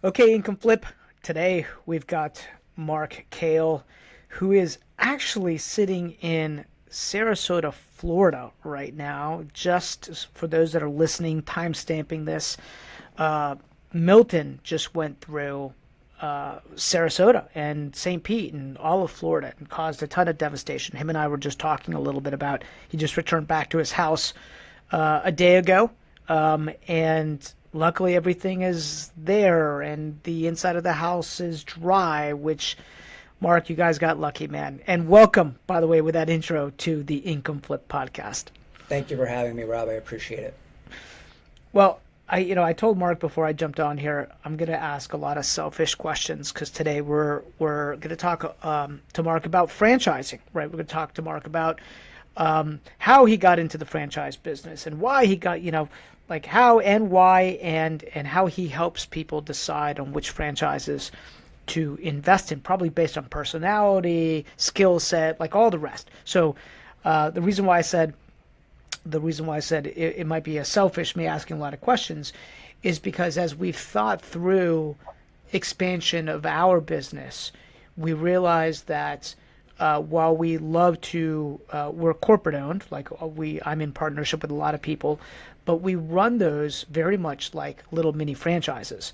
Okay, Income Flip. Today we've got Mark Cayle, who is actually sitting in Sarasota, Florida right now. Just for those that are listening, time stamping this, uh, Milton just went through Sarasota and St. Pete and all of Florida and caused a ton of devastation. Him and I were just talking a little bit about he just returned back to his house a day ago, and luckily everything is there and the inside of the house is dry, which, Mark, you guys got lucky, man. And welcome, by the way, with that intro to the Income Flip podcast. Thank you for having me, Rob. I appreciate it. Well, I told Mark before I jumped on here, I'm going to ask a lot of selfish questions because today we're going to talk to Mark about franchising, right? We're going to talk to Mark about how he got into the franchise business and why he got, like how and why and how he helps people decide on which franchises to invest in, probably based on personality, skill set, like all the rest. So the reason why I said it might be a selfish me asking a lot of questions is because as we've thought through expansion of our business, we realize that while we love to, we're corporate owned, like I'm in partnership with a lot of people, but we run those very much like little mini franchises.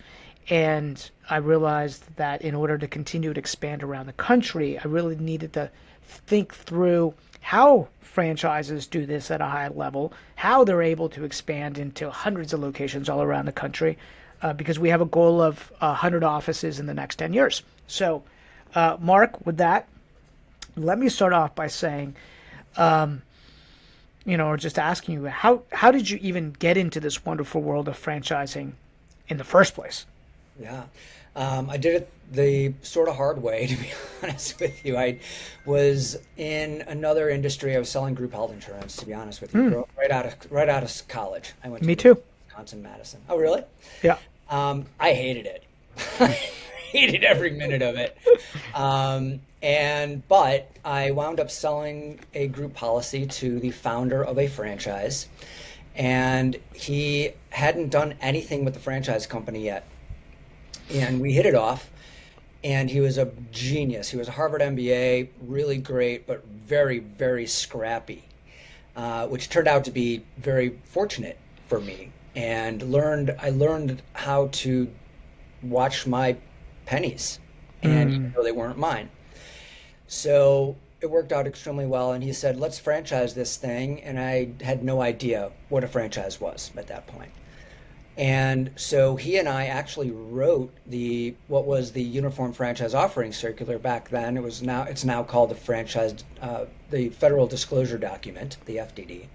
And I realized that in order to continue to expand around the country, I really needed to think through how franchises do this at a high level, how they're able to expand into hundreds of locations all around the country, because we have a goal of 100 offices in the next 10 years. So, Mark, with that, let me start off by saying, or just asking you, how did you even get into this wonderful world of franchising in the first place? Yeah. I did it the sort of hard way, to be honest with you. I was in another industry. I was selling group health insurance, to be honest with you, right out of college. I went to Me University too. of Wisconsin-Madison. Oh, really? Yeah. I hated it. I hated every minute of it. But I wound up selling a group policy to the founder of a franchise, and he hadn't done anything with the franchise company yet. And we hit it off, and he was a genius. He was a Harvard MBA, really great, but very, very scrappy, which turned out to be very fortunate for me. And I learned how to watch my pennies, and even though they weren't mine. So it worked out extremely well. And he said, "Let's franchise this thing." And I had no idea what a franchise was at that point. And so he and I actually wrote what was the Uniform Franchise Offering Circular back then. It's now called the Federal Disclosure Document, the FDD.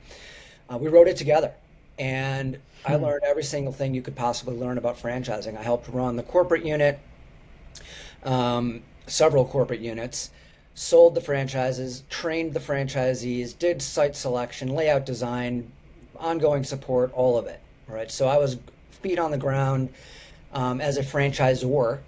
We wrote it together, and I learned every single thing you could possibly learn about franchising. I helped run the corporate unit, several corporate units, sold the franchises, trained the franchisees, did site selection, layout design, ongoing support, all of it. Right, so I was feet on the ground as a franchisor,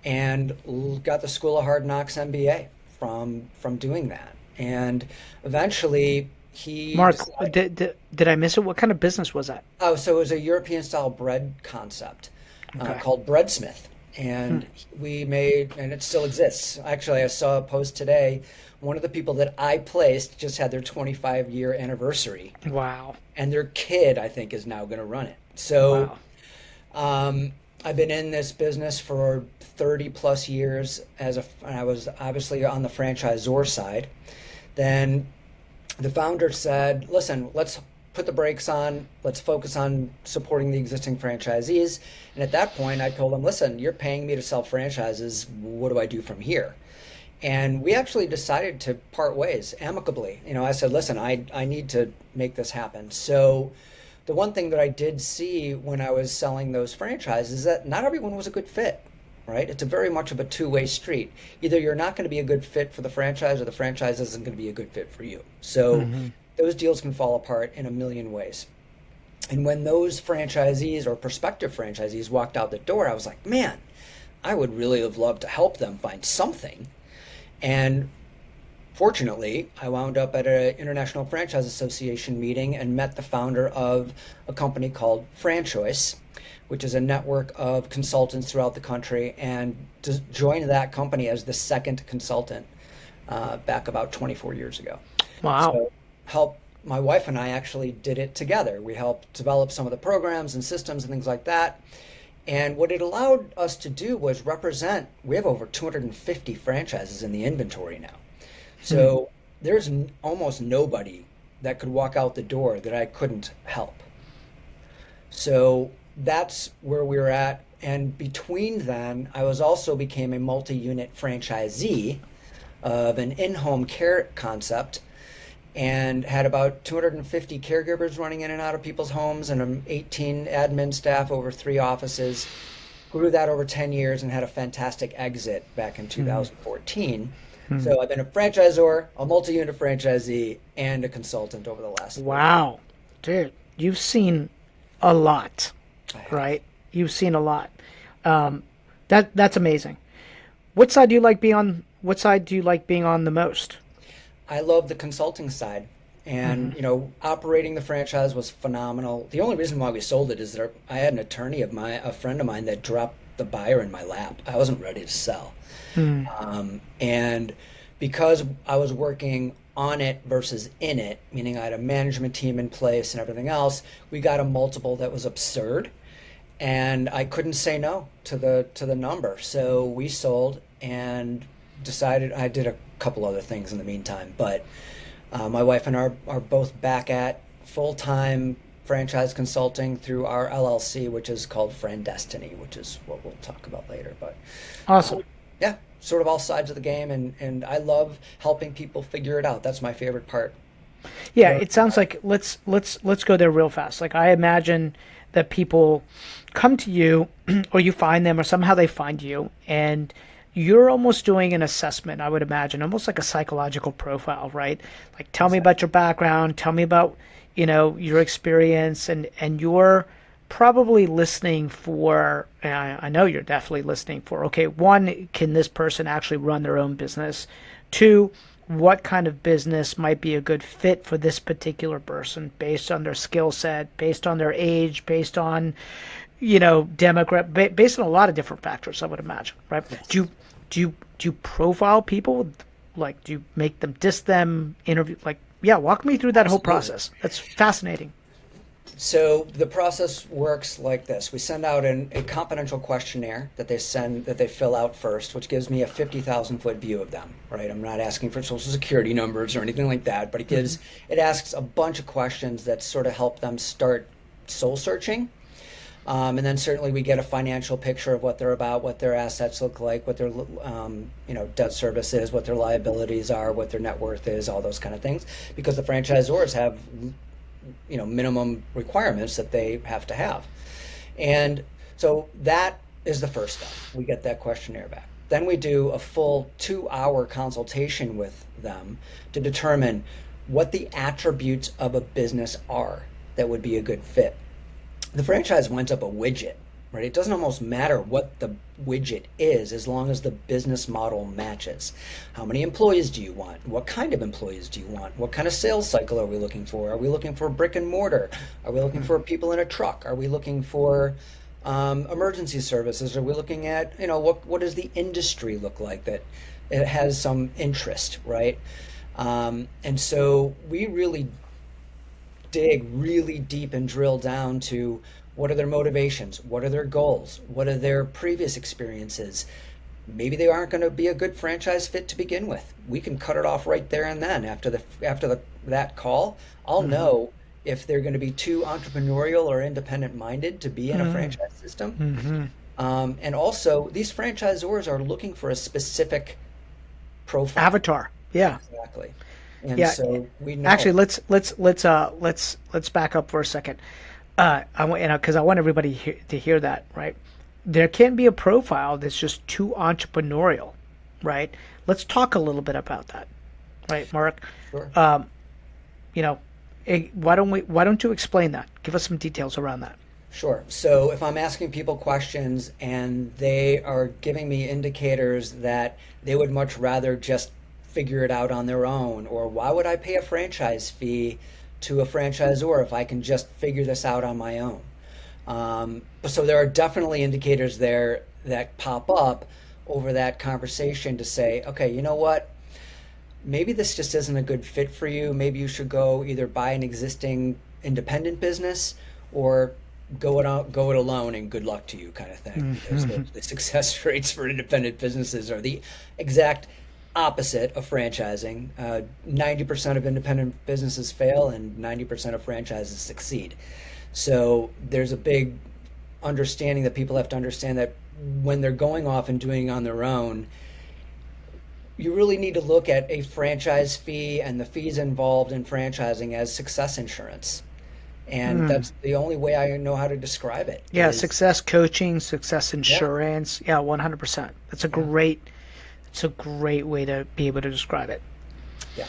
and got the School of Hard Knocks MBA from doing that. And eventually he Mark, decided, did I miss it? What kind of business was that? oh, so it was a European style bread concept Okay. called Breadsmith. And we made, and it still exists. Actually, I saw a post today. One of the people that I placed just had their 25-year anniversary, Wow. and their kid, I think, is now going to run it. So Wow. I've been in this business for 30 plus years and I was obviously on the franchisor side. Then the founder said, "Listen, let's put the brakes on. Let's focus on supporting the existing franchisees." And at that point, I told him, "Listen, you're paying me to sell franchises. What do I do from here?" And we actually decided to part ways amicably. I said, "Listen, I need to make this happen." So the one thing that I did see when I was selling those franchises is that not everyone was a good fit, right? It's a very much of a two-way street. Either you're not going to be a good fit for the franchise, or the franchise isn't going to be a good fit for you. So those deals can fall apart in a million ways. And when those franchisees or prospective franchisees walked out the door, I was like, man, I would really have loved to help them find something. And fortunately, I wound up at an International Franchise Association meeting and met the founder of a company called Franchoice, which is a network of consultants throughout the country, and joined that company as the second consultant back about 24 years ago. Wow. So, my wife and I actually did it together. We helped develop some of the programs and systems and things like that. And what it allowed us to do was represent, we have over 250 franchises in the inventory now. Hmm. So there's almost nobody that could walk out the door that I couldn't help. So that's where we were at. And between then, I was also became a multi-unit franchisee of an in-home care concept and had about 250 caregivers running in and out of people's homes and 18 admin staff over 3 offices. Grew that over 10 years and had a fantastic exit back in Hmm. 2014. Hmm. So I've been a franchisor, a multi-unit franchisee, and a consultant over the last 4 years. Wow. Dude, you've seen a lot, I have. right? You've seen a lot. Um, that's amazing. What side do you like being on? What side do you like being on the most? I love the consulting side. Hmm. And, operating the franchise was phenomenal. The only reason why we sold it is that I had an attorney a friend of mine that dropped the buyer in my lap. I wasn't ready to sell. Hmm. And because I was working on it versus in it, meaning I had a management team in place and everything else, we got a multiple that was absurd. And I couldn't say no to the number. So we sold and decided I did a couple other things in the meantime, but my wife and I are both back at full-time franchise consulting through our LLC, which is called Friend Destiny, which is what we'll talk about later. But Awesome. yeah, sort of all sides of the game, and I love helping people figure it out. That's my favorite part. Yeah, Learn. it sounds like let's go there real fast. Like I imagine that people come to you or you find them or somehow they find you and you're almost doing an assessment, I would imagine, almost like a psychological profile, right? Like tell me about Exactly. your background, tell me about, your experience and you're probably listening for and I know you're definitely listening for okay, one, can this person actually run their own business? Two, what kind of business might be a good fit for this particular person based on their skill set, based on their age, based on, based on a lot of different factors, I would imagine, right? Do Yes. you do you profile people? Like, do you make them diss them, interview? Like, yeah, walk me through that whole Absolutely. process. That's fascinating. So the process works like this. We send out a confidential questionnaire that they fill out first, which gives me a 50,000 foot view of them, right? I'm not asking for social security numbers or anything like that, but it asks a bunch of questions that sort of help them start soul searching. And then certainly we get a financial picture of what they're about, what their assets look like, what their debt service is, what their liabilities are, what their net worth is, all those kind of things, because the franchisors have minimum requirements that they have to have. And so that is the first step. We get that questionnaire back. Then we do a full 2 hour consultation with them to determine what the attributes of a business are that would be a good fit. The franchise winds up a widget, right? It doesn't almost matter what the widget is as long as the business model matches. How many employees do you want? What kind of employees do you want? What kind of sales cycle are we looking for? Are we looking for brick and mortar? Are we looking for people in a truck? Are we looking for emergency services? Are we looking at, what does the industry look like that it has some interest, right? And so we really dig really deep and drill down to what are their motivations, what are their goals, what are their previous experiences. Maybe they aren't going to be a good franchise fit to begin with. We can cut it off right there and then after that call. I'll Mm-hmm. know if they're going to be too entrepreneurial or independent minded to be in a franchise system. Mm-hmm. And also, these franchisors are looking for a specific profile. Avatar. Yeah. Exactly. And Yeah. so we Actually, know. let's back up for a second. I want because I want everybody to hear that, right? There can be a profile that's just too entrepreneurial, right? Let's talk a little bit about that, right, Mark? Sure. You know, why don't you explain that? Give us some details around that. Sure. So if I'm asking people questions and they are giving me indicators that they would much rather just figure it out on their own, or why would I pay a franchise fee to a franchisor if I can just figure this out on my own? So there are definitely indicators there that pop up over that conversation to say, okay, you know what? Maybe this just isn't a good fit for you. Maybe you should go either buy an existing independent business or go it alone and good luck to you kind of thing. Because the success rates for independent businesses are the exact opposite of franchising. 90% of independent businesses fail and 90% of franchises succeed. So there's a big understanding that people have to understand that when they're going off and doing it on their own, you really need to look at a franchise fee and the fees involved in franchising as success insurance. And that's the only way I know how to describe it. Yeah, is, success coaching, success yeah, insurance. Yeah, 100%. It's a great way to be able to describe it. yeah.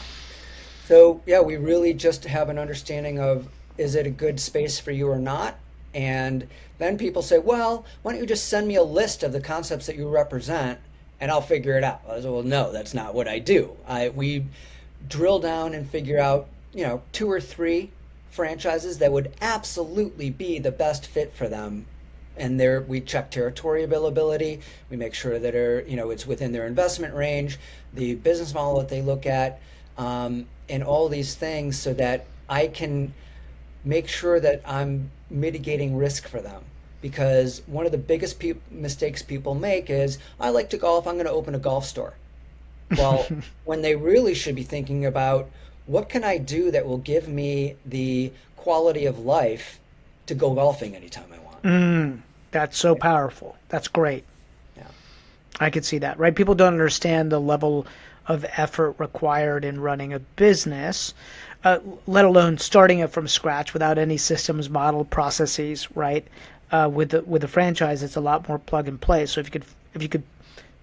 So yeah, we really just have an understanding of, is it a good space for you or not? And then people say, well, why don't you just send me a list of the concepts that you represent and I'll figure it out. I said, well, no, that's not what I do. We drill down and figure out, 2 or 3 franchises that would absolutely be the best fit for them. And there we check territory availability. We make sure that it's within their investment range, the business model that they look at, and all these things so that I can make sure that I'm mitigating risk for them. Because one of the biggest mistakes people make is, I like to golf, I'm going to open a golf store. Well, when they really should be thinking about, what can I do that will give me the quality of life to go golfing anytime I want? That's so powerful. That's great. Yeah. I could see that, right? People don't understand the level of effort required in running a business, let alone starting it from scratch without any systems, model, processes, right? With a franchise, it's a lot more plug and play. So if you could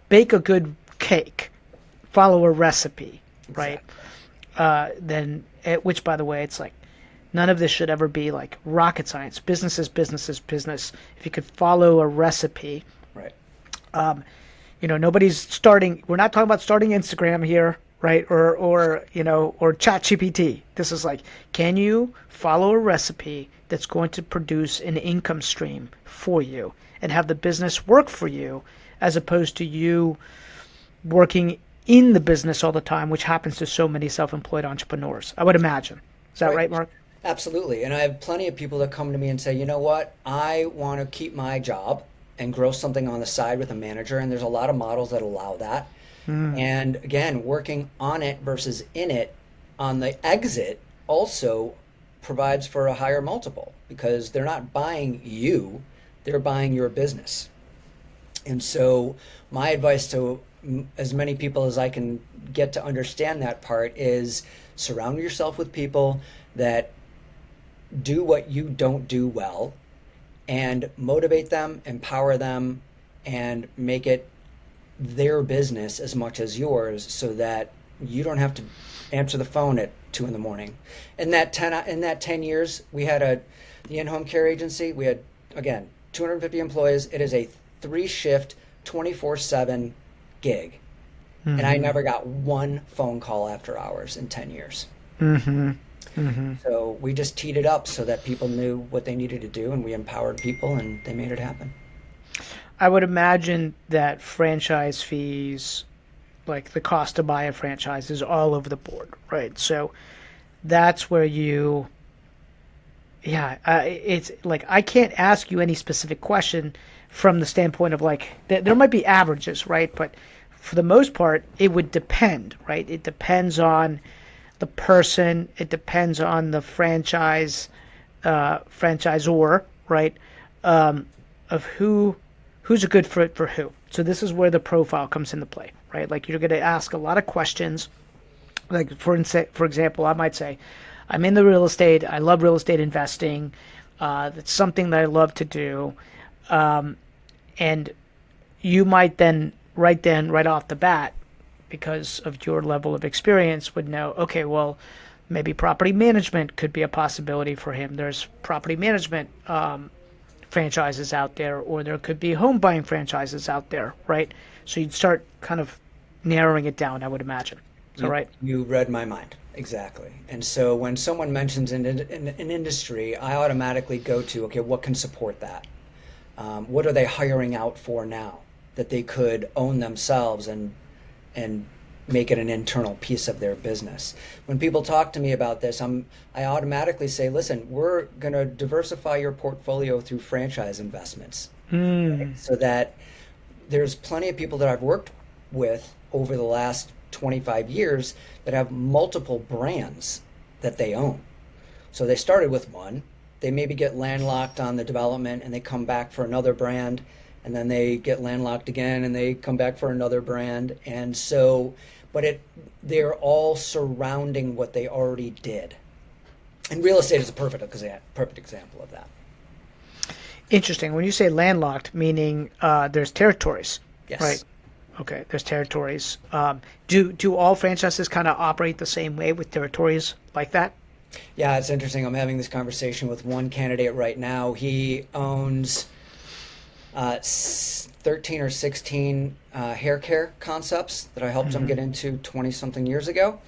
bake a good cake, follow a recipe, right? Exactly. Which by the way, it's like none of this should ever be like rocket science. Business is business is business. If you could follow a recipe, Right. nobody's starting. We're not talking about starting Instagram here, right? Or ChatGPT. This is like, can you follow a recipe that's going to produce an income stream for you and have the business work for you, as opposed to you working in the business all the time, which happens to so many self-employed entrepreneurs, I would imagine. Is that right, Mark? Absolutely. And I have plenty of people that come to me and say, you know what, I want to keep my job and grow something on the side with a manager. And there's a lot of models that allow that. And again, working on it versus in it on the exit also provides for a higher multiple, because they're not buying you, they're buying your business. And so my advice to as many people as I can get to understand that part is, surround yourself with people that do what you don't do well, and motivate them, empower them, and make it their business as much as yours, so that you don't have to answer the phone at 2 in the morning. In that 10 years, we had the in-home care agency. We had, again, 250 employees. It is a 3-shift, 24/7 gig. And I never got one phone call after hours in 10 years. So we just teed it up so that people knew what they needed to do, and we empowered people, and they made it happen. I would imagine that franchise fees, like the cost to buy a franchise, is all over the board, right? So that's where it's like, I can't ask you any specific question from the standpoint of like, there might be averages, right? But for the most part, it would depend, right? It depends on the person. It depends on the franchisor, right? Of who's a good fit for who. So this is where the profile comes into play, right? Like, you're going to ask a lot of questions. Like, for example, I might say, I'm in the real estate. I love real estate investing. It's something that I love to do. And you might then, right off the bat, because of your level of experience, would know, okay, well, maybe property management could be a possibility for him. There's property management franchises out there, or there could be home buying franchises out there, right? So you'd start kind of narrowing it down, I would imagine. Is that right? You read my mind. Exactly. And so when someone mentions an industry, I automatically go to, okay, what can support that? What are they hiring out for now that they could own themselves and make it an internal piece of their business? When people talk to me about this, I automatically say, listen, we're going to diversify your portfolio through franchise investments, right? So that there's plenty of people that I've worked with over the last 25 years that have multiple brands that they own. So they started with one, they maybe get landlocked on the development and they come back for another brand, and then they get landlocked again and they come back for another brand. And so, they're all surrounding what they already did. And real estate is a perfect example of that. Interesting. When you say landlocked, meaning there's territories, Yes. right? Okay, there's territories. Do all franchises kind of operate the same way with territories like that? Yeah, it's interesting. I'm having this conversation with one candidate right now. He owns 13 or 16 hair care concepts that I helped him get into 20 something years ago.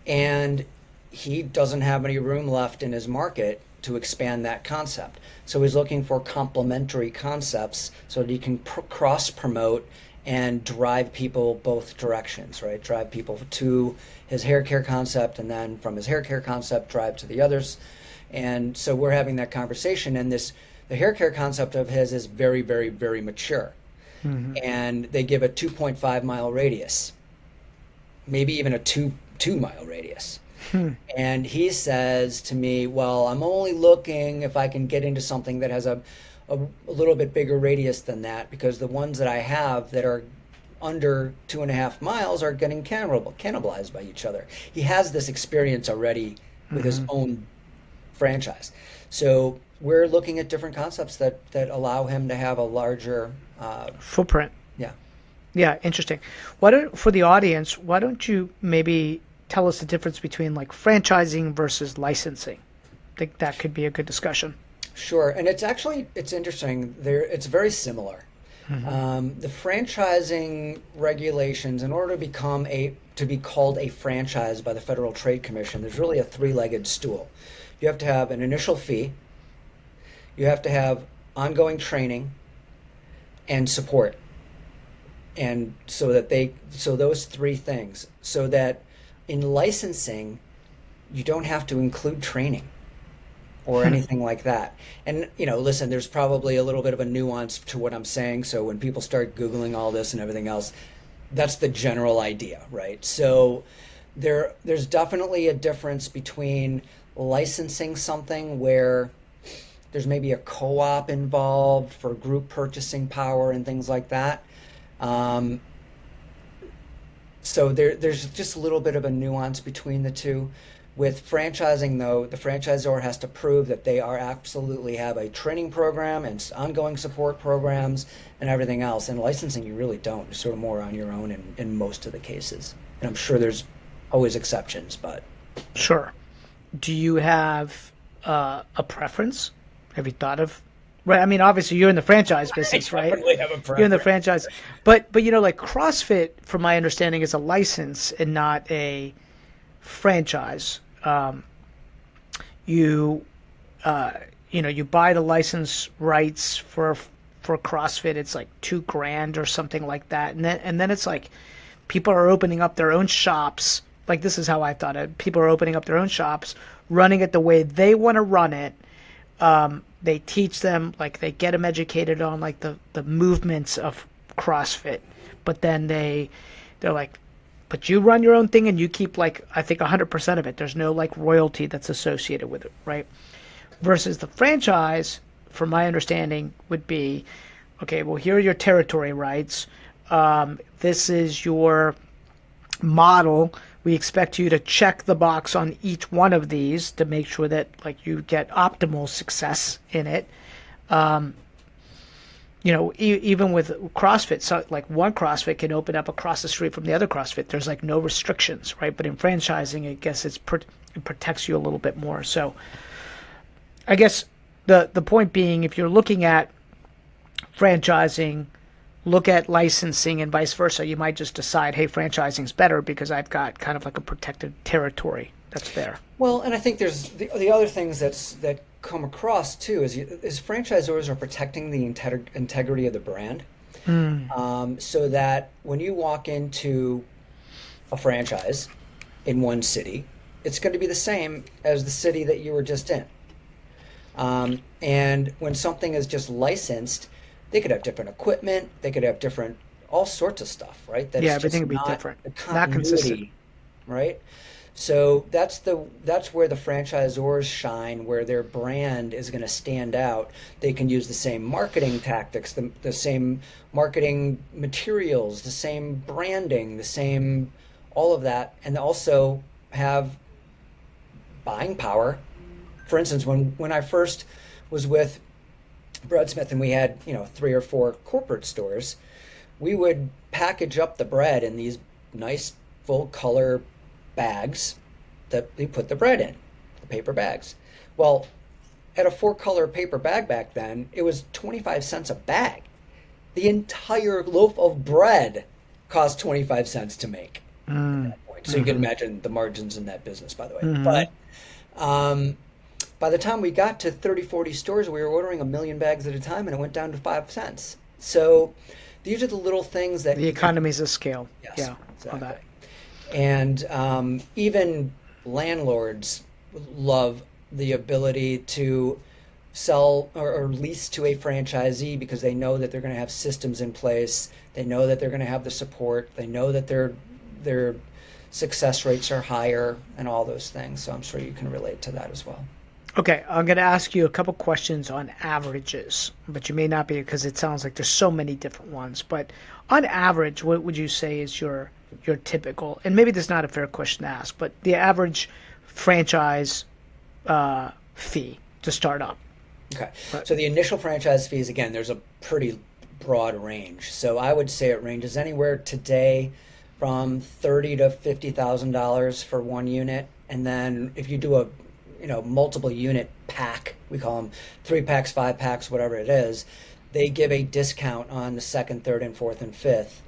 And he doesn't have any room left in his market to expand that concept. So he's looking for complementary concepts so that he can cross promote and drive people both directions, right? Drive people to his hair care concept, and then from his hair care concept, drive to the others. And so we're having that conversation, and the hair care concept of his is very, very, very mature. And they give a 2.5 mile radius, maybe even a 2 mile radius. And he says to me, well, I'm only looking if I can get into something that has a little bit bigger radius than that, because the ones that I have that are under 2.5 miles are getting cannibalized by each other. He has this experience already with his own franchise. So we're looking at different concepts that allow him to have a larger Footprint. yeah. Yeah, interesting. For the audience, why don't you maybe tell us the difference between like franchising versus licensing? I think that could be a good discussion. Sure, and it's interesting. It's very similar. The franchising regulations, in order to be called a franchise by the Federal Trade Commission, there's really a three-legged stool. You have to have an initial fee, you have to have ongoing training, and support. And so those three things, so that in licensing, you don't have to include training or anything like that. And, listen, there's probably a little bit of a nuance to what I'm saying. So when people start Googling all this and everything else, that's the general idea, right? So there's definitely a difference between licensing something where there's maybe a co-op involved for group purchasing power and things like that. So there's just a little bit of a nuance between the two. With franchising, though, the franchisor has to prove that they absolutely have a training program and ongoing support programs and everything else. And licensing, you really don't. You're sort of more on your own in most of the cases. And I'm sure there's always exceptions, but... Sure. Do you have a preference? Have you thought of... Right, I mean, obviously you're in the franchise business, right? I definitely have a preference. You're in the franchise. But like CrossFit, from my understanding, is a license and not a franchise. You buy the license rights for CrossFit. It's like $2,000 or something like that, and then it's like people are opening up their own shops. Like, this is how I thought it. People are opening up their own shops, running it the way they want to run it. They teach them, like, they get them educated on like the movements of CrossFit, but then they're like, but you run your own thing and you keep, like, I think 100% of it. There's no like royalty that's associated with it, right? Versus the franchise, from my understanding, would be, okay, well, here are your territory rights. This is your model. We expect you to check the box on each one of these to make sure that, like, you get optimal success in it. Even with CrossFit, so like one CrossFit can open up across the street from the other CrossFit. There's like no restrictions, right? But in franchising, I guess it protects you a little bit more. So I guess the point being, if you're looking at franchising look at licensing and vice versa. You might just decide, hey, franchising is better because I've got kind of like a protected territory that's there. Well, and I think there's the other things that come across too is franchisors are protecting the integrity of the brand, so that when you walk into a franchise in one city, it's going to be the same as the city that you were just in. And when something is just licensed, they could have different equipment, they could have different all sorts of stuff, right? That's Yeah, just everything would be not different, the not consistent. continuity, right? So that's where the franchisors shine, where their brand is going to stand out. They can use the same marketing tactics, the same marketing materials, the same branding, the same all of that, and also have buying power. For instance, when I first was with Breadsmith and we had, 3 or 4 corporate stores, we would package up the bread in these nice full color bags that we put the bread in, the paper bags. Well, at a 4-color paper bag back then, it was 25 cents a bag. The entire loaf of bread cost 25 cents to make at that point. So you can imagine the margins in that business, by the way. But by the time we got to 30, 40 stores, we were ordering 1 million bags at a time, and it went down to 5 cents. So these are the little things that The economies of scale. yes, Yeah, on exactly. that. And even landlords love the ability to sell or lease to a franchisee because they know that they're going to have systems in place. They know that they're going to have the support. They know that their success rates are higher and all those things. So I'm sure you can relate to that as well. Okay, I'm going to ask you a couple questions on averages, but you may not be because it sounds like there's so many different ones. But on average, what would you say is your typical, and maybe this is not a fair question to ask, but the average franchise fee to start up? Okay. Right. So the initial franchise fees, again, there's a pretty broad range. So I would say it ranges anywhere today from $30,000 to $50,000 for one unit. And then if you do a multiple unit pack, we call them 3 packs, 5 packs, whatever it is, they give a discount on the second, third, and fourth and fifth,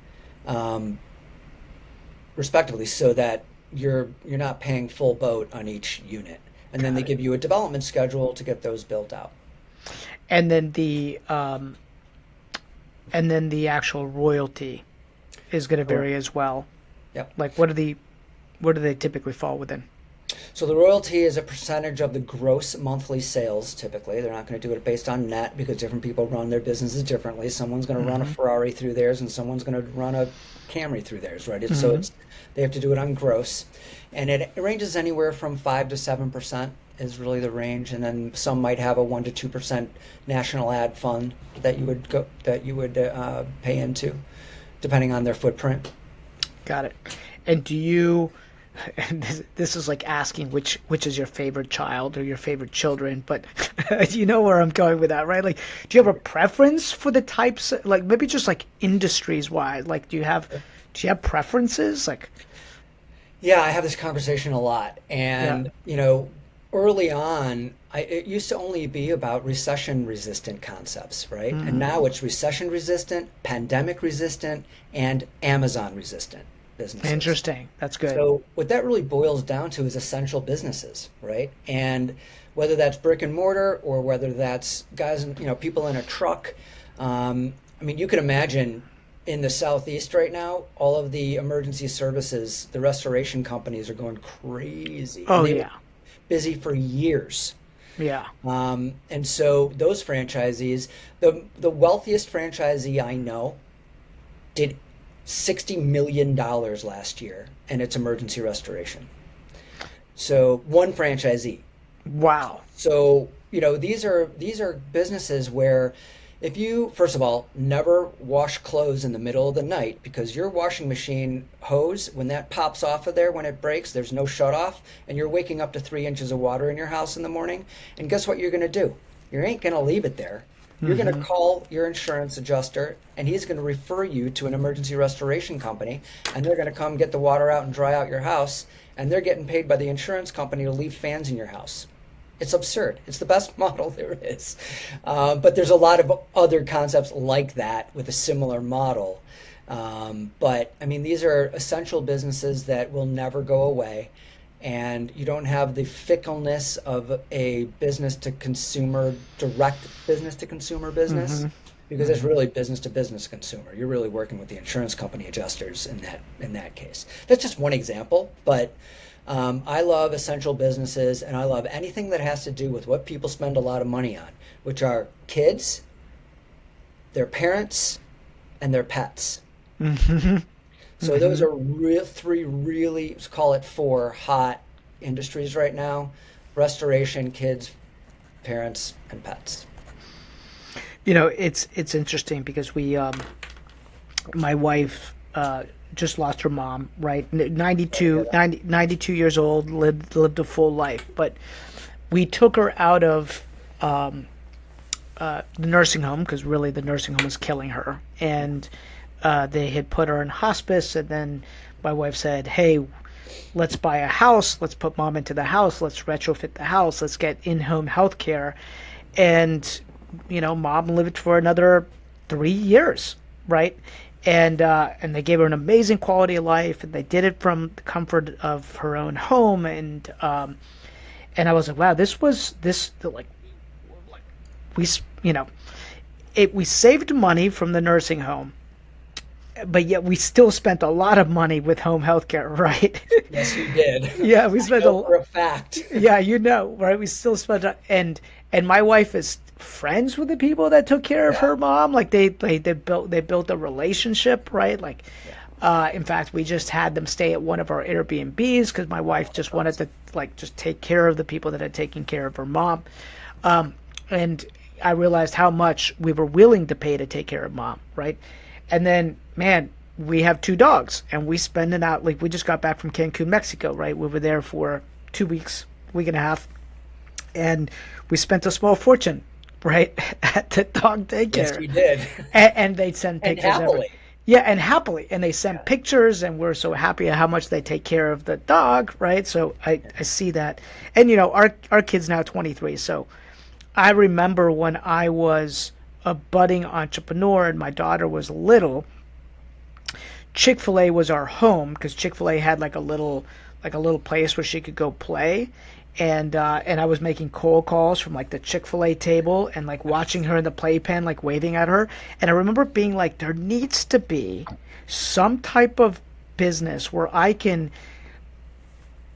respectively, so that you're not paying full boat on each unit. And then they give you a development schedule to get those built out. And then the actual royalty is going to vary as well. Yep. Like where do they typically fall within? So the royalty is a percentage of the gross monthly sales. Typically, they're not going to do it based on net because different people run their businesses differently. Someone's going to run a Ferrari through theirs, and someone's going to run a Camry through theirs, right? So they have to do it on gross, and it ranges anywhere from 5 to 7% is really the range, and then some might have a 1 to 2% national ad fund that you would pay into, depending on their footprint. Got it. And do you? And this is like asking which is your favorite child or your favorite children, but you know where I'm going with that, right? Like, do you have a preference for the types? Like, maybe just like industries wise. Like, do you have preferences? Like, Yeah, I have this conversation a lot, and early on, it used to only be about recession-resistant concepts, right? And now it's recession-resistant, pandemic-resistant, and Amazon-resistant businesses. interesting. That's good. So what that really boils down to is essential businesses, right? And whether that's brick and mortar or whether that's guys, people in a truck. You can imagine in the Southeast right now, all of the emergency services, the restoration companies are going crazy. Oh, And they were yeah. busy for years. Yeah. And so those franchisees, the wealthiest franchisee I know did $60 million last year in its emergency restoration. So one franchisee. Wow. So, these are businesses where if you, first of all, never wash clothes in the middle of the night because your washing machine hose, when that pops off of there, when it breaks, there's no shut off, and you're waking up to 3 inches of water in your house in the morning. And guess what you're going to do? You ain't going to leave it there. You're going to call your insurance adjuster, and he's going to refer you to an emergency restoration company, and they're going to come get the water out and dry out your house, and they're getting paid by the insurance company to leave fans in your house. It's absurd. It's the best model there is. But there's a lot of other concepts like that with a similar model. But I mean, these are essential businesses that will never go away. And you don't have the fickleness of a business to consumer, direct business to consumer business, because it's really business to business consumer. You're really working with the insurance company adjusters in that case. That's just one example, but I love essential businesses, and I love anything that has to do with what people spend a lot of money on, which are kids, their parents, and their pets. So those are three really, let's call it four hot industries right now: restoration, kids, parents, and pets. It's interesting because my wife just lost her mom, right? 92 years old, lived a full life, but we took her out of the nursing home because really the nursing home was killing her, and they had put her in hospice, and then my wife said, "Hey, let's buy a house. Let's put mom into the house. Let's retrofit the house. Let's get in-home health care." And mom lived for another 3 years, right? And they gave her an amazing quality of life, and they did it from the comfort of her own home. And I was like, wow, we we saved money from the nursing home, but yet we still spent a lot of money with home health care, right? Yes, we did. Yeah, we spent for a fact. Yeah, right? We still spent and my wife is friends with the people that took care of her mom. Like they built a relationship, right? Like in fact, we just had them stay at one of our Airbnbs because my wife just wanted to just take care of the people that had taken care of her mom. And I realized how much we were willing to pay to take care of mom, right? And then, man, we have 2 dogs, and we spend it out. Like, we just got back from Cancun, Mexico, right? We were there for 2 weeks, week and a half, and we spent a small fortune, right, at the dog daycare. Yes, we did. And they'd send And pictures. happily. Yeah, and happily. And they send pictures, and we're so happy at how much they take care of the dog, right? So I see that. And, our kid's now 23, so I remember when I was a budding entrepreneur and my daughter was little, Chick-fil-A was our home because Chick-fil-A had like a little place where she could go play. And I was making cold calls from like the Chick-fil-A table and like watching her in the playpen, like waving at her. And I remember being like, there needs to be some type of business where I can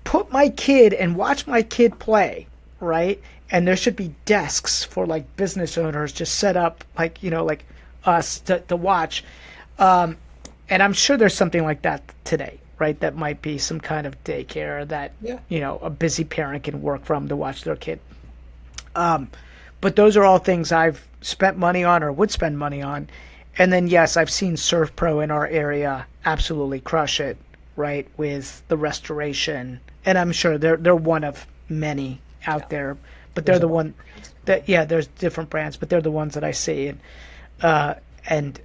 put my kid and watch my kid play, right? And there should be desks for like business owners just set up like us to watch. And I'm sure there's something like that today, right? That might be some kind of daycare that a busy parent can work from to watch their kid. But those are all things I've spent money on or would spend money on. And then yes, I've seen Surf Pro in our area absolutely crush it, right, with the restoration. And I'm sure they're one of many out there. But they're the one that there's different brands, but they're the ones that I see, and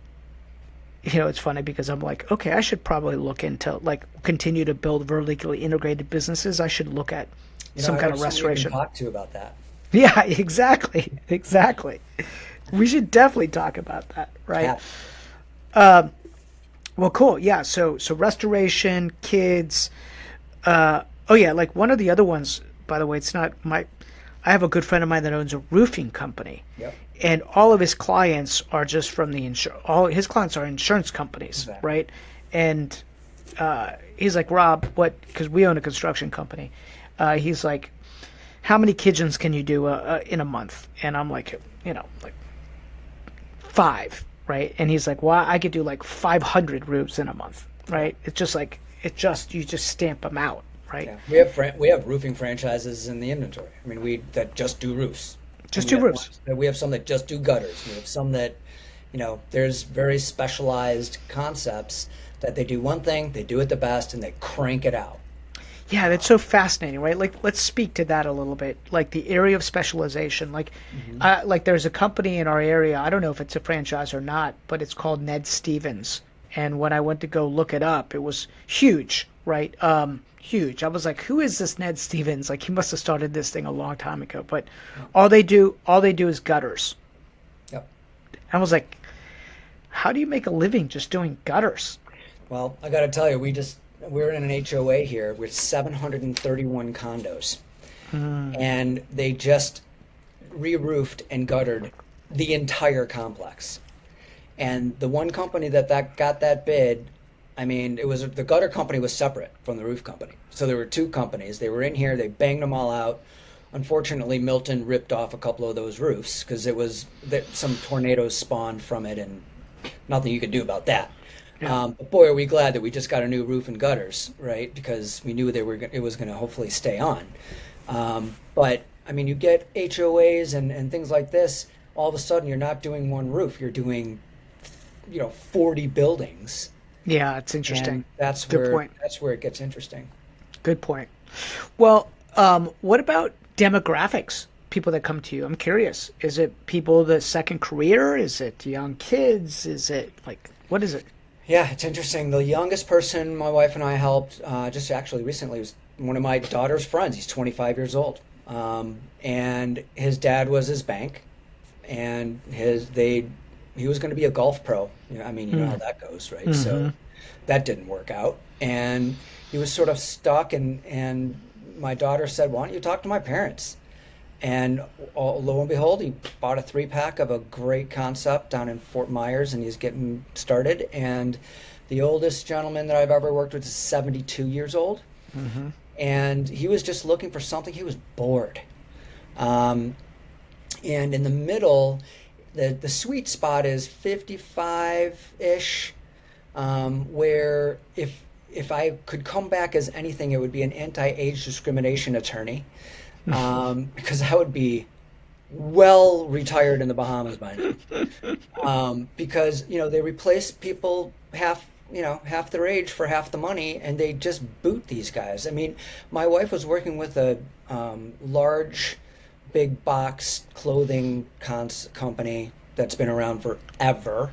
it's funny because I'm like, okay, I should probably look into continue to build vertically integrated businesses. I should look at some kind of restoration. Talk to you about that. Yeah, exactly. We should definitely talk about that, right? Yeah. Well, cool. Yeah. So restoration, kids. Like one of the other ones. By the way, it's not my. I have a good friend of mine that owns a roofing company, and all of his clients are just from the all his clients are insurance companies, right? And he's like, Rob, what? Because we own a construction company. He's like, how many kitchens can you do in a month? And I'm like, like 5, right? And he's like, well, I could do like 500 roofs in a month, right? It's just like you just stamp them out. Right. Yeah. We have roofing franchises in the inventory. I mean, that just do roofs. We have some that just do gutters. We have some that, there's very specialized concepts that they do one thing, they do it the best, and they crank it out. Yeah, that's so fascinating, right? Like, let's speak to that a little bit. Like the area of specialization. Like, like there's a company in our area. I don't know if it's a franchise or not, but it's called Ned Stevens, And when I went to go look it up, it was huge, right? Huge. I was like, who is this Ned Stevens? Like, he must have started this thing a long time ago. But all they do is gutters. Yep. I was like, how do you make a living just doing gutters? Well, I got to tell you, we're in an HOA here with 731 condos, and they just re-roofed and guttered the entire complex. And the one company that got that bid, I mean, it was the gutter company was separate from the roof company. So there were two companies. They were in here. They banged them all out. Unfortunately, Milton ripped off a couple of those roofs because it was that some tornadoes spawned from it, and nothing you could do about that. Yeah. But boy, are we glad that we just got a new roof and gutters, right? Because we knew it was going to hopefully stay on. But I mean, you get HOAs and things like this. All of a sudden, you're not doing one roof. You're doing 40 buildings, Yeah, it's interesting. and that's Good where point. that's where it gets interesting. Good point. Well, what about demographics? People that come to you. I'm curious. Is it people the second career? Is it young kids? Is it like what is it? Yeah, it's interesting. The youngest person my wife and I helped just actually recently was one of my daughter's friends. He's 25 years old, and his dad was his bank, and he was going to be a golf pro. I mean, you know how that goes, right? So that didn't work out, and he was sort of stuck. And my daughter said, "Why don't you talk to my parents?" And lo and behold, he bought a 3-pack of a great concept down in Fort Myers, and he's getting started. And the oldest gentleman that I've ever worked with is 72 years old, and he was just looking for something. He was bored, and in the middle, the sweet spot is 55-ish, where if I could come back as anything, it would be an anti-age discrimination attorney, because I would be well retired in the Bahamas by now. Because they replace people half their age for half the money, and they just boot these guys. I mean, my wife was working with a large, big box clothing company that's been around forever.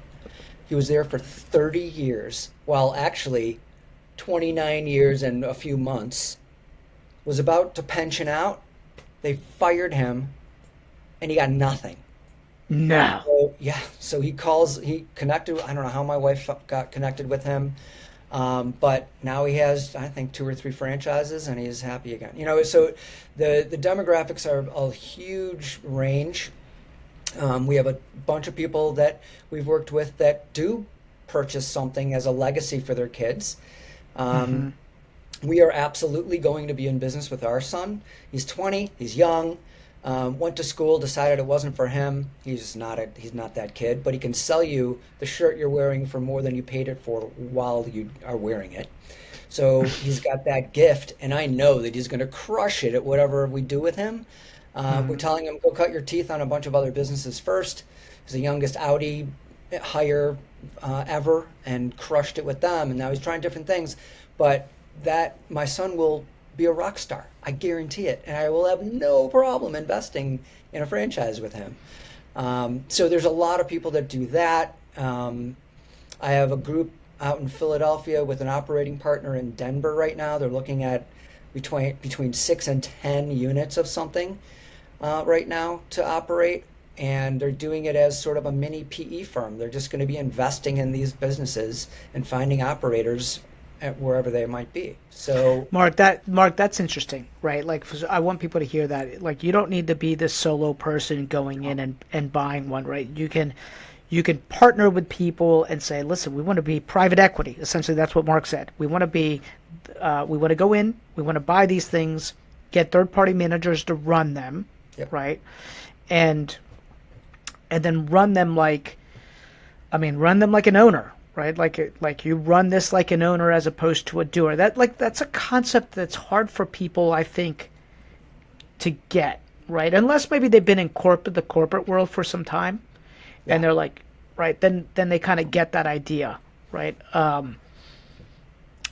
He was there for 30 years, while actually 29 years and a few months. Was about to pension out. They fired him, and he got nothing. No. So, yeah, so he connected. I don't know how my wife got connected with him, but now he has, I think, 2 or 3 franchises, and he's happy again. So the demographics are a huge range. We have a bunch of people that we've worked with that do purchase something as a legacy for their kids. We are absolutely going to be in business with our son. He's 20. He's young. Went to school. Decided it wasn't for him. He's not that kid. But he can sell you the shirt you're wearing for more than you paid it for while you are wearing it. So he's got that gift, and I know that he's going to crush it at whatever we do with him. We're telling him, go cut your teeth on a bunch of other businesses first. He's the youngest Audi hire ever, and crushed it with them. And now he's trying different things. But that my son will be a rock star. I guarantee it. And I will have no problem investing in a franchise with him. So there's a lot of people that do that. I have a group out in Philadelphia with an operating partner in Denver right now. They're looking at between 6 and 10 units of something right now to operate. And they're doing it as sort of a mini PE firm. They're just going to be investing in these businesses and finding operators at wherever they might be. So Mark, that's interesting, right? Like, I want people to hear that. Like, you don't need to be this solo person going in and buying one, right? You can partner with people and say, listen, we want to be private equity. Essentially, that's what Mark said. We want to go in, we want to buy these things, get third-party managers to run them, Yep. right? And then run them like an owner, right? Like you run this like an owner as opposed to a doer. That's a concept that's hard for people, I think, to get, right? Unless maybe they've been in the corporate world for some time, and they're like, right, then they kind of get that idea, right? I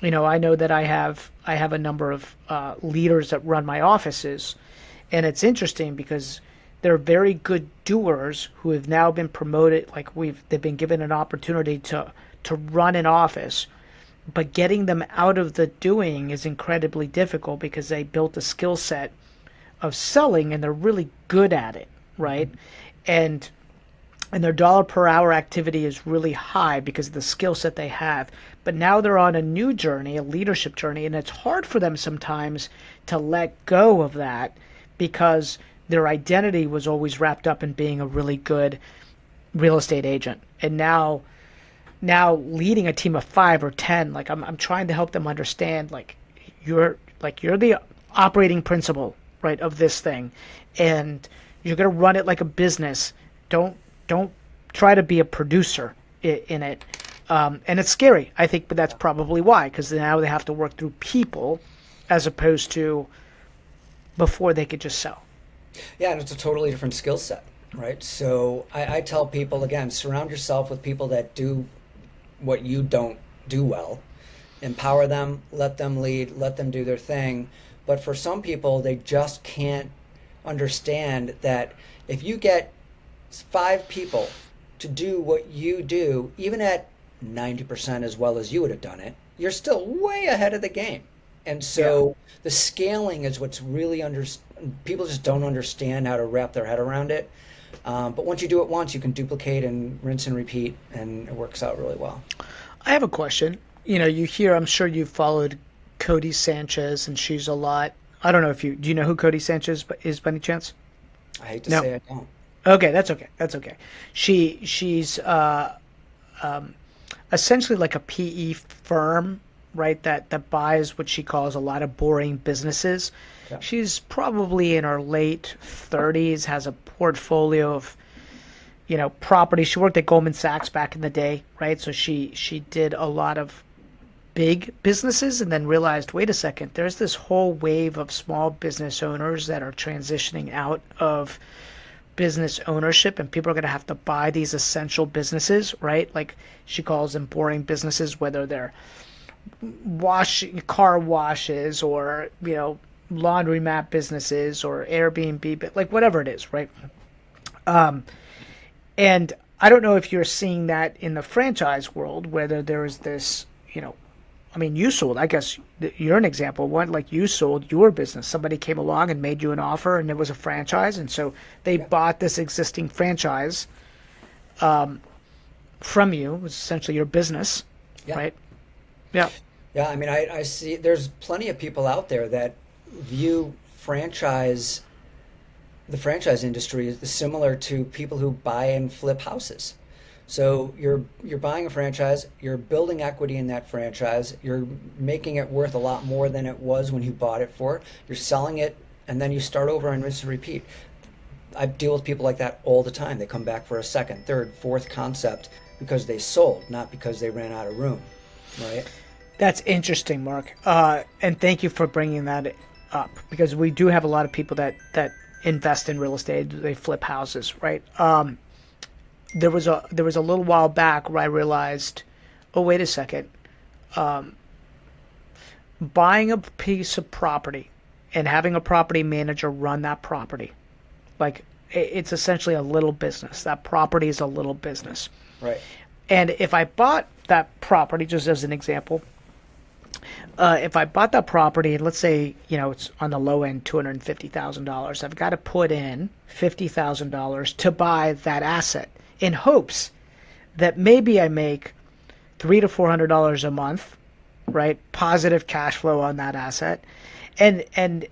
know that I have a number of leaders that run my offices, and it's interesting because they're very good doers who have now been promoted. Like they've been given an opportunity to to run an office, but getting them out of the doing is incredibly difficult because they built a skill set of selling and they're really good at it, right? And their dollar per hour activity is really high because of the skill set they have. But now they're on a new journey, a leadership journey, and it's hard for them sometimes to let go of that because their identity was always wrapped up in being a really good real estate agent. And now leading a team of 5 or 10, like I'm trying to help them understand you're the operating principal, right, of this thing, and you're going to run it like a business. Don't try to be a producer in it. And it's scary, I think, but that's probably why, because now they have to work through people as opposed to before they could just sell. Yeah, and it's a totally different skill set, right? So I tell people, again, surround yourself with people that do what you don't do well. Empower them, let them lead, let them do their thing. But for some people, they just can't understand that if you get 5 people to do what you do, even at 90% as well as you would have done it, you're still way ahead of the game. And so the scaling is what's really people just don't understand how to wrap their head around it. But once you do it once, you can duplicate and rinse and repeat, and it works out really well. I have a question. You hear, I'm sure you've followed Cody Sanchez, and she's a lot. I don't know do you know who Cody Sanchez is by any chance? I hate to No. say I don't. Okay, that's okay. That's okay. She's essentially like a PE firm, right? That buys what she calls a lot of boring businesses. Yeah. She's probably in her late 30s, has a portfolio of, property. She worked at Goldman Sachs back in the day, right? So she did a lot of big businesses and then realized, wait a second, there's this whole wave of small business owners that are transitioning out of business ownership, and people are going to have to buy these essential businesses, right? Like she calls them boring businesses, whether they're car washes or, laundromat businesses or Airbnb, like whatever it is, right? And I don't know if you're seeing that in the franchise world, whether there is this, you sold, I guess you're an example. One, like you sold your business. Somebody came along and made you an offer and it was a franchise. And so they bought this existing franchise from you. It was essentially your business, right? Yeah. Yeah, I see there's plenty of people out there that view the franchise industry is similar to people who buy and flip houses. So you're buying a franchise, you're building equity in that franchise, you're making it worth a lot more than it was when you bought it for. You're selling it, and then you start over and rinse and repeat. I deal with people like that all the time. They come back for a second, third, fourth concept because they sold, not because they ran out of room, right? That's interesting, Mark. And thank you for bringing that up, because we do have a lot of people that invest in real estate. They flip houses, right? There was a little while back where I realized, oh, wait a second. Buying a piece of property and having a property manager run that property, like it's essentially a little business. That property is a little business. Right. And if I bought that property, just as an example, if I bought that property and let's say, it's on the low end, $250,000, I've got to put in $50,000 to buy that asset in hopes that maybe I make $300 to $400 a month, right? Positive cash flow on that asset, and an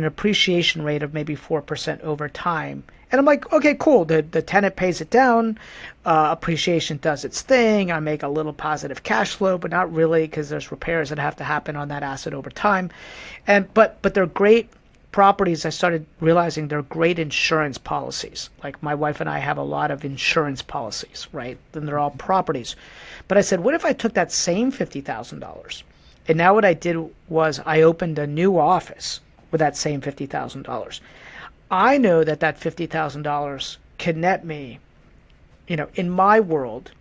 appreciation rate of maybe 4% over time. And I'm like, okay, cool. The tenant pays it down. Appreciation does its thing. I make a little positive cash flow, but not really, because there's repairs that have to happen on that asset over time. But they're great properties. I started realizing they're great insurance policies. Like my wife and I have a lot of insurance policies, right? And they're all properties. But I said, what if I took that same $50,000? And now what I did was I opened a new office with that same $50,000. I know that $50,000 can net me, in my world,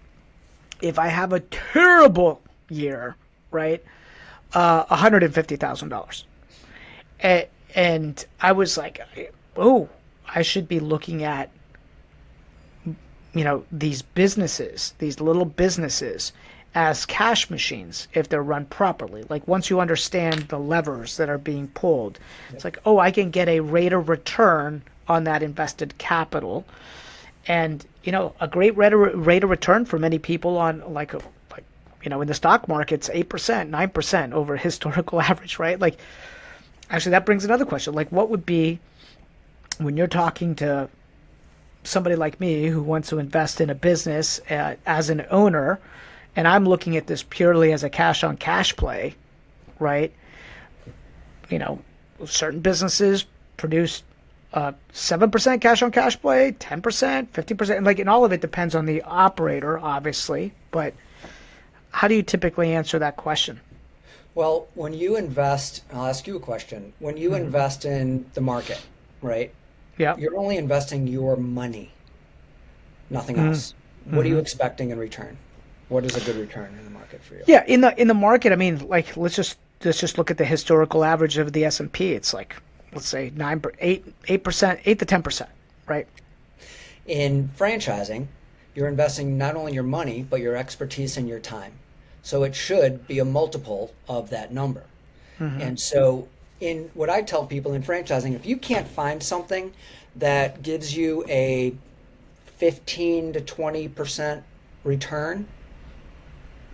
if I have a terrible year, right, $150,000. And I was like, oh, I should be looking at, these businesses, these little businesses, as cash machines if they're run properly. Like once you understand the levers that are being pulled, it's like, oh, I can get a rate of return on that invested capital. And a great rate of return for many people on in the stock market's 8%, 9% over historical average, right? Like, actually, that brings another question. Like, what would be when you're talking to somebody like me who wants to invest in a business as an owner, and I'm looking at this purely as a cash on cash play, right? Certain businesses produce 7% cash on cash play, 10%, 50%, and all of it depends on the operator, obviously. But how do you typically answer that question? Well, when you invest, I'll ask you a question. When you invest in the market, right? Yeah. You're only investing your money, nothing else. What are you expecting in return? What is a good return in the market for you? Yeah, in the market, I mean, let's just look at the historical average of the S&P. It's like, let's say 8%, 8 to 10%, right? In franchising, you're investing not only your money, but your expertise and your time. So it should be a multiple of that number. And so in what I tell people in franchising, if you can't find something that gives you a 15 to 20% return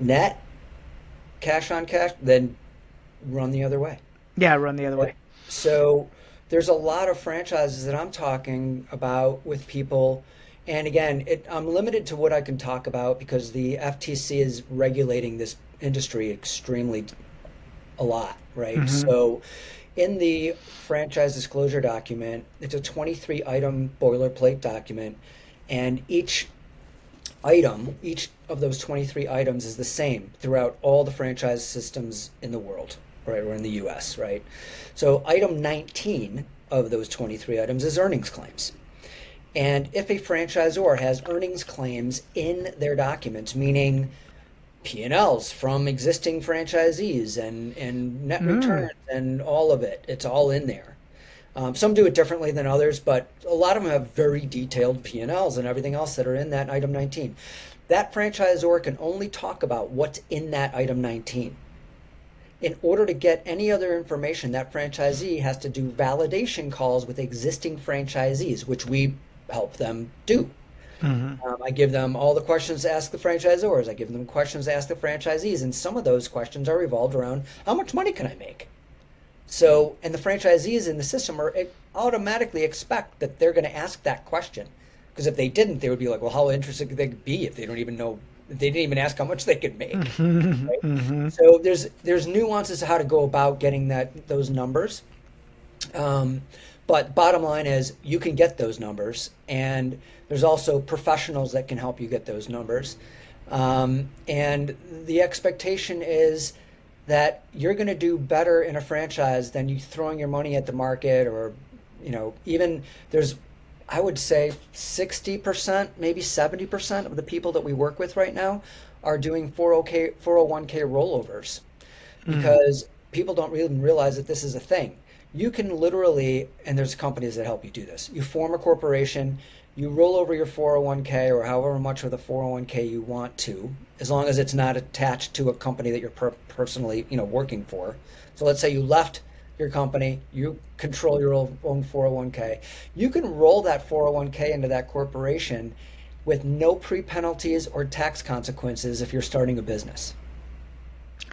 net, cash on cash, then run the other way. Yeah, run the other way. So there's a lot of franchises that I'm talking about with people. And again, I'm limited to what I can talk about because the FTC is regulating this industry extremely a lot, right? So in the franchise disclosure document, it's a 23 item boilerplate document, and each of those 23 items is the same throughout all the franchise systems in the world, right, or in the US, right? So item 19 of those 23 items is earnings claims. And if a franchisor has earnings claims in their documents, meaning P&Ls from existing franchisees and net returns and all of it, it's all in there. Some do it differently than others, but a lot of them have very detailed P&Ls and everything else that are in that item 19. That franchisor can only talk about what's in that item 19. In order to get any other information, that franchisee has to do validation calls with existing franchisees, which we help them do. I give them all the questions to ask the franchisors. I give them questions to ask the franchisees, and some of those questions are revolved around how much money can I make? So, and the franchisees in the system automatically expect that they're going to ask that question, because if they didn't, they would be like, well, how interested could they be if they don't even know, if they didn't even ask how much they could make? Right? So there's nuances to how to go about getting those numbers. But bottom line is you can get those numbers, and there's also professionals that can help you get those numbers. And the expectation is that you're going to do better in a franchise than you throwing your money at the market, or, even I would say 60%, maybe 70% of the people that we work with right now are doing 401k rollovers, because people don't really realize that this is a thing. You can literally, and there's companies that help you do this. You form a corporation, you roll over your 401k or however much of the 401k you want to, as long as it's not attached to a company that you're personally, working for. So let's say you left your company, you control your own 401k. You can roll that 401k into that corporation with no pre-penalties or tax consequences if you're starting a business.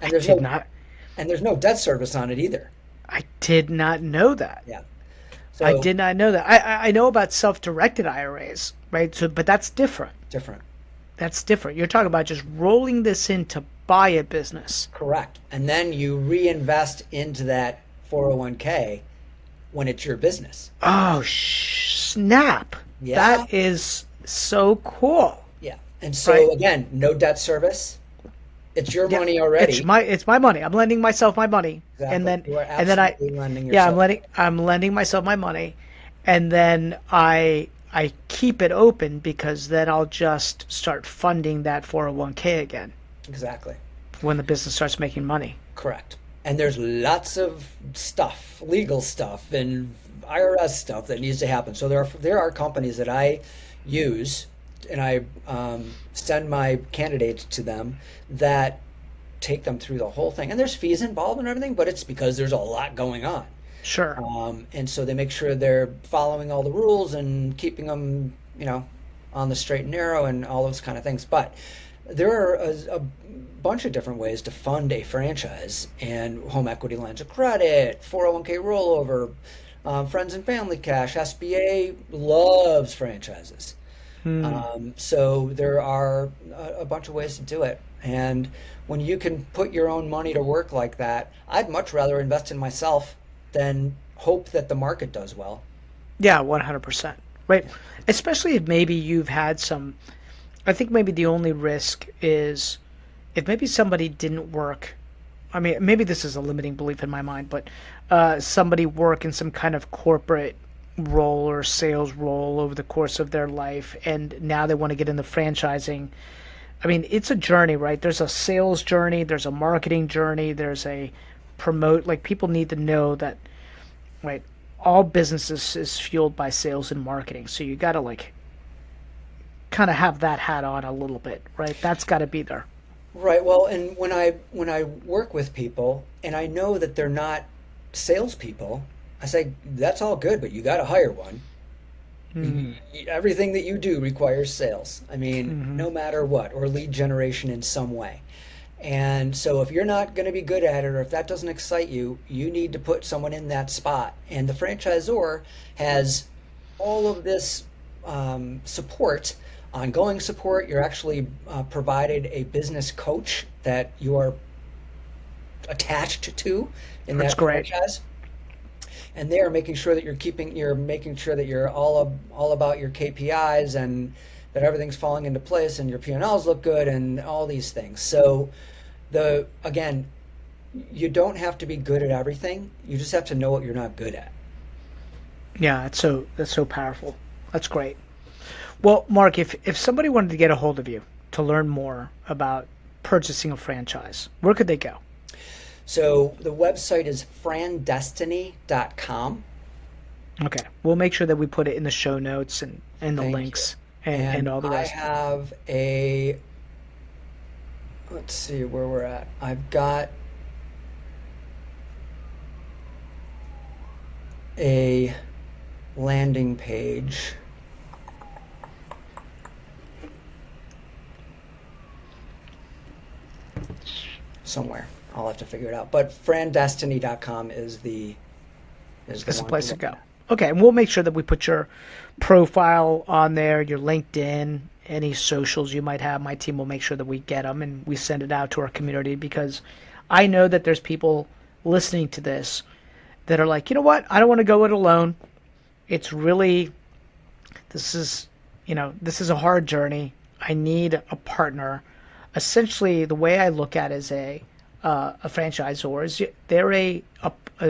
And there's no debt service on it either. I did not know that. Yeah. I did not know that. I know about self-directed IRAs, right? So, but that's different. That's different. You're talking about just rolling this in to buy a business. Correct. And then you reinvest into that 401k when it's your business. Oh, snap. Yeah. That is so cool. Yeah. And so again, no debt service. It's your money already. It's my money. I'm lending myself my money. Exactly. And then you are absolutely lending yourself. I'm lending myself my money, and then I keep it open because then I'll just start funding that 401k again. Exactly. When the business starts making money. Correct. And there's lots of stuff, legal stuff and IRS stuff that needs to happen. So there are companies that I use send my candidates to them that take them through the whole thing. And there's fees involved and everything, but it's because there's a lot going on. Sure. And so they make sure they're following all the rules and keeping them, on the straight and narrow and all those kind of things. But there are a bunch of different ways to fund a franchise, and home equity lines of credit, 401k rollover, friends and family cash. SBA loves franchises. So there are a bunch of ways to do it. And when you can put your own money to work like that, I'd much rather invest in myself than hope that the market does well. Yeah, 100%. Right. Especially if maybe you've had some, I think maybe the only risk is if maybe somebody didn't work. I mean, maybe this is a limiting belief in my mind, but somebody work in some kind of corporate role or sales role over the course of their life, and now they want to get into franchising. I mean, it's a journey, right? There's a sales journey, there's a marketing journey, there's a promote. Like, people need to know that, right? All businesses is fueled by sales and marketing, so you got to like kind of have that hat on a little bit, right? That's got to be there. Right. Well, and when I work with people and I know that they're not salespeople, I say that's all good, but you got to hire one. Everything that you do requires sales. I mean, no matter what, or lead generation in some way. And so if you're not going to be good at it, or if that doesn't excite you, you need to put someone in that spot. And the franchisor has all of this support, ongoing support. You're actually provided a business coach that you are attached to in That's that great. franchise. And they are making sure that you're making sure that you're all about your KPIs and that everything's falling into place and your P&Ls look good and all these things. So again, you don't have to be good at everything. You just have to know what you're not good at. Yeah, that's so powerful. That's great. Well, Mark, if somebody wanted to get a hold of you to learn more about purchasing a franchise, where could they go? So the website is frandestiny.com. Okay. We'll make sure that we put it in the show notes and the Thank links you. and all the I rest. have let's see where we're at. I've got a landing page. Somewhere. I'll have to figure it out. But frandestiny.com is the It's the one place to look go. at. Okay, and we'll make sure that we put your profile on there, your LinkedIn, any socials you might have. My team will make sure that we get them and we send it out to our community, because I know that there's people listening to this that are like, you know what? I don't want to go it alone. It's really, this is a hard journey. I need a partner. Essentially, the way I look at it as a franchisor is they're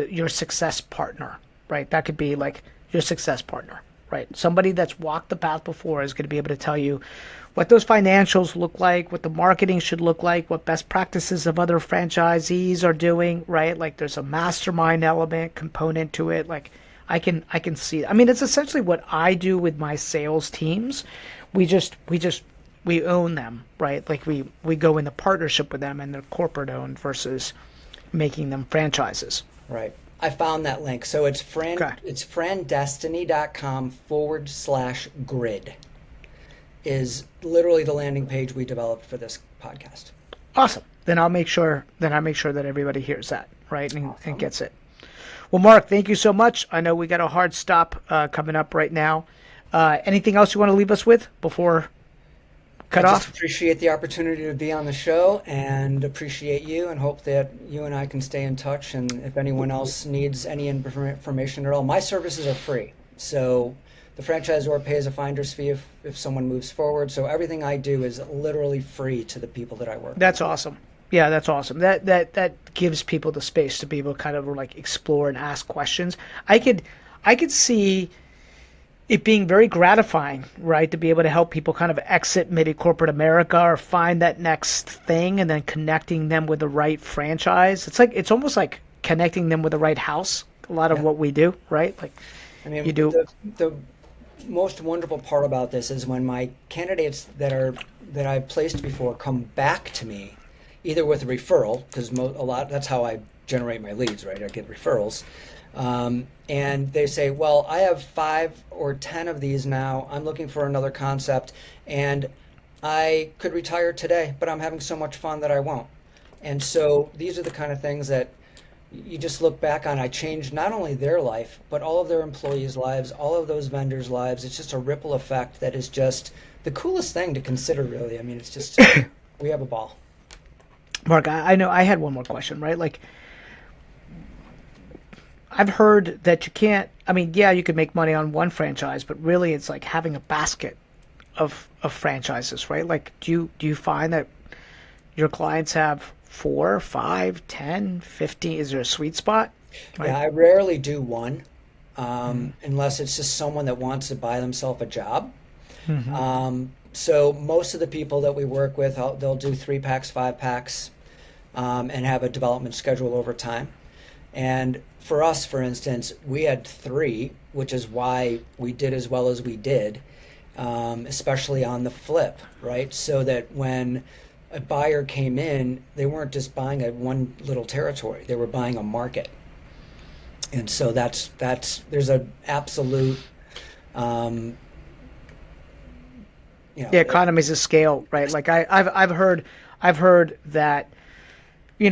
your success partner, right? That could be like your success partner, right? Somebody that's walked the path before is going to be able to tell you what those financials look like, what the marketing should look like, what best practices of other franchisees are doing, right? Like, there's a mastermind element component to it. Like, I can see. I mean, it's essentially what I do with my sales teams. We own them, right? Like, we go into partnership with them, and they're corporate owned versus making them franchises. Right. I found that link. So it's Okay. it's frandestiny.com/grid is literally the landing page we developed for this podcast. Awesome. Then I make sure that everybody hears that, right, and Awesome. gets it. Well, Mark, thank you so much. I know we got a hard stop coming up right now. Anything else you want to leave us with before cut I off? just appreciate the opportunity to be on the show and appreciate you and hope that you and I can stay in touch. And if anyone else needs any information at all, my services are free. So the franchisor pays a finder's fee if someone moves forward. So everything I do is literally free to the people that I work with. That's awesome. Yeah, that's awesome. That gives people the space to be able to kind of like explore and ask questions. I could see it being very gratifying, right, to be able to help people kind of exit maybe corporate America or find that next thing, and then connecting them with the right franchise. It's almost like connecting them with the right house. A lot of Yeah. what we do, right? Like, I mean, you do. the most wonderful part about this is when my candidates that I've placed before come back to me, either with a referral, because a lot that's how I generate my leads, right? I get referrals, and they say, "Well, I have 5 or 10 of these now. I'm looking for another concept, and I could retire today, but I'm having so much fun that I won't." And so these are the kind of things that you just look back on. I changed not only their life, but all of their employees' lives, all of those vendors' lives. It's just a ripple effect that is just the coolest thing to consider, really. I mean, it's just, we have a ball. Mark, I know I had one more question, right? Like, I've heard that you can't, I mean, yeah, you could make money on one franchise, but really it's like having a basket of franchises, right? Like, do you find that your clients have 4, 5, 10, 15? Is there a sweet spot? Yeah, Right. I rarely do one, unless it's just someone that wants to buy themselves a job. So most of the people that we work with, they'll do 3 packs, 5 packs, and have a development schedule over time. And for us, for instance, we had 3, which is why we did as well as we did, especially on the flip, right? So that when a buyer came in, they weren't just buying a one little territory; they were buying a market. And so that's there's a absolute, um, you Yeah, know, economies of scale, right? Like I've heard that,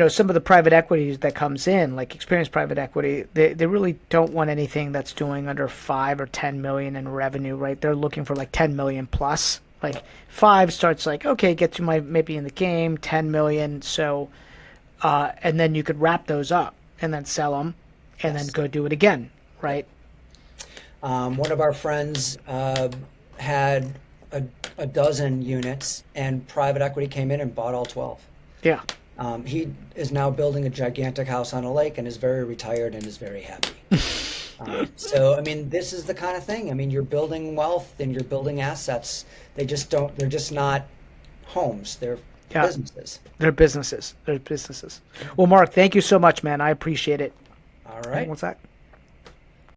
some of the private equity that comes in, like experienced private equity, they really don't want anything that's doing under 5 or 10 million in revenue, right? They're looking for like 10 million plus. Like 5 starts like, okay, get you my maybe in the game, 10 million. So, and then you could wrap those up and then sell them and then yes. go do it again, right? One of our friends had a, a dozen units, and private equity came in and bought all 12. Yeah. He is now building a gigantic house on a lake and is very retired and is very happy. So, I mean, this is the kind of thing. I mean, you're building wealth and you're building assets. They're just not homes, they're Yeah. businesses. They're businesses. They're businesses. Well, Mark, thank you so much, man. I appreciate it. All Hang on right. one sec.